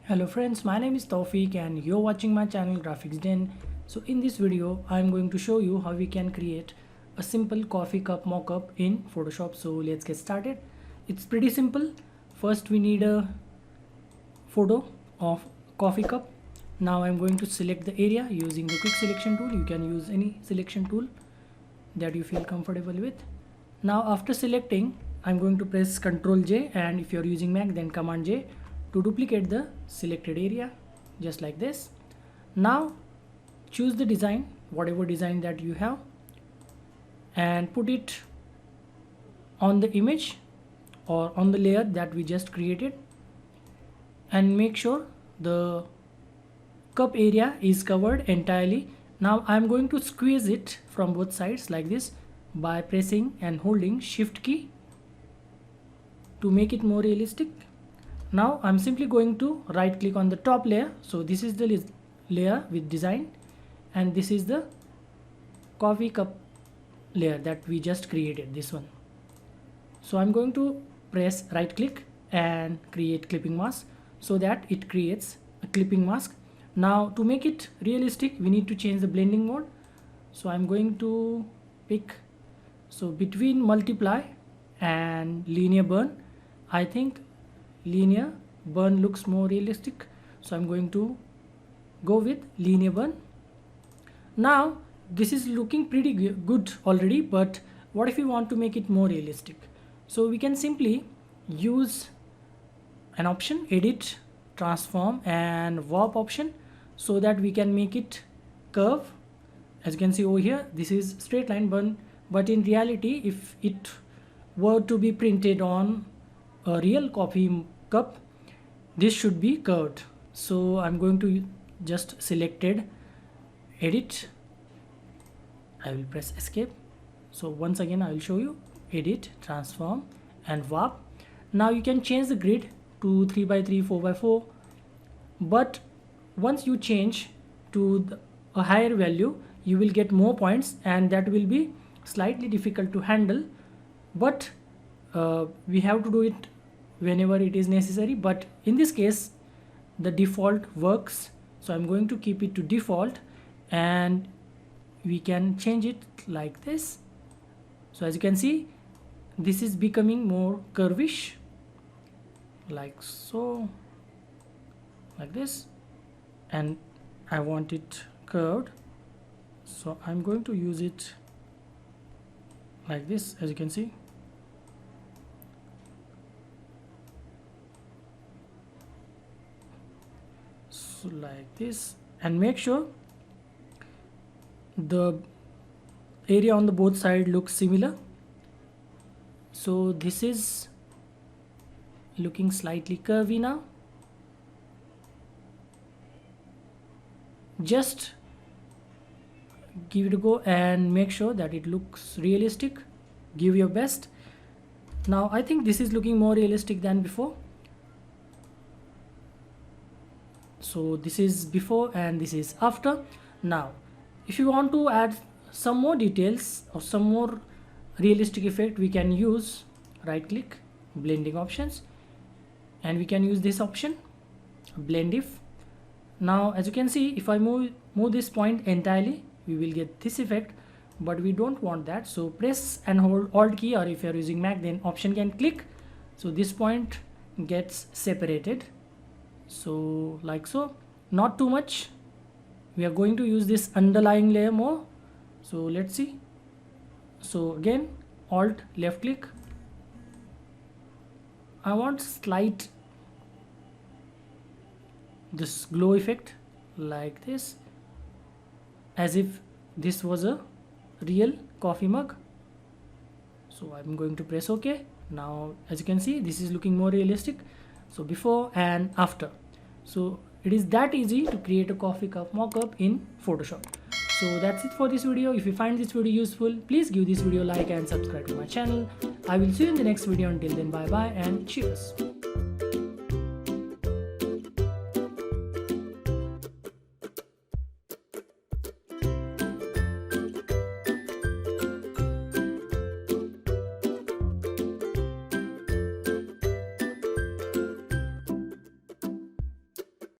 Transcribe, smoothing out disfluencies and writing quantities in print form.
Hello friends, my name is Taufik and you're watching my channel Graphics Den. So in this video, I'm going to show you how we can create a simple coffee cup mock-up in Photoshop. So let's get started. It's pretty simple. First we need a photo of coffee cup. Now I'm going to select the area using the quick selection tool. You can use any selection tool that you feel comfortable with. Now after selecting, I'm going to press Ctrl J, and if you're using Mac then Command J to duplicate the selected area, just like this. Now choose the design, whatever design that you have, and put it on the image or on the layer that we just created, and make sure the cup area is covered entirely. Now I'm going to squeeze it from both sides like this by pressing and holding Shift key to make it more realistic. Now I'm simply going to right click on the top layer. So this is the layer with design, and this is the coffee cup layer that we just created, this one. So I'm going to press right click and create clipping mask so that it creates a clipping mask. Now to make it realistic, we need to change the blending mode. So I'm going to pick, so between multiply and linear burn, I think linear burn looks more realistic, so I'm going to go with linear burn. Now this is looking pretty good already, but what if we want to make it more realistic? So we can simply use an option, edit, transform and warp option, so that we can make it curve. As you can see over here, this is straight line burn, but in reality if it were to be printed on a real coffee cup, this should be curved. So I'm going to just selected edit, I will press escape. So once again I will show you edit, transform and warp. Now you can change the grid to 3x3, 4x4, but once you change to a higher value, you will get more points, and that will be slightly difficult to handle, but we have to do it whenever it is necessary. But in this case the default works, so I'm going to keep it to default, and we can change it like this. So as you can see, this is becoming more curvish, like so, like this, and I want it curved, so I'm going to use it like this. As you can see, so like this, and make sure the area on the both side looks similar. So this is looking slightly curvy now. Just give it a go and make sure that it looks realistic. Give your best. Now I think this is looking more realistic than before. So this is before and this is after. Now if you want to add some more details or some more realistic effect, we can use right click, blending options, and we can use this option, blend if. Now as you can see, if I move this point entirely, we will get this effect, but we don't want that. So press and hold Alt key, or if you are using Mac then Option can click, so this point gets separated. So like so, not too much. We are going to use this underlying layer more. So let's see. So again, Alt left click, I want slight this glow effect like this, as if this was a real coffee mug. So I'm going to press OK. Now as you can see, this is looking more realistic. So before and after. So it is that easy to create a coffee cup mock-up in Photoshop. So that's it for this video. If you find this video useful, please give this video a like and subscribe to my channel. I will see you in the next video. Until then, bye bye and cheers.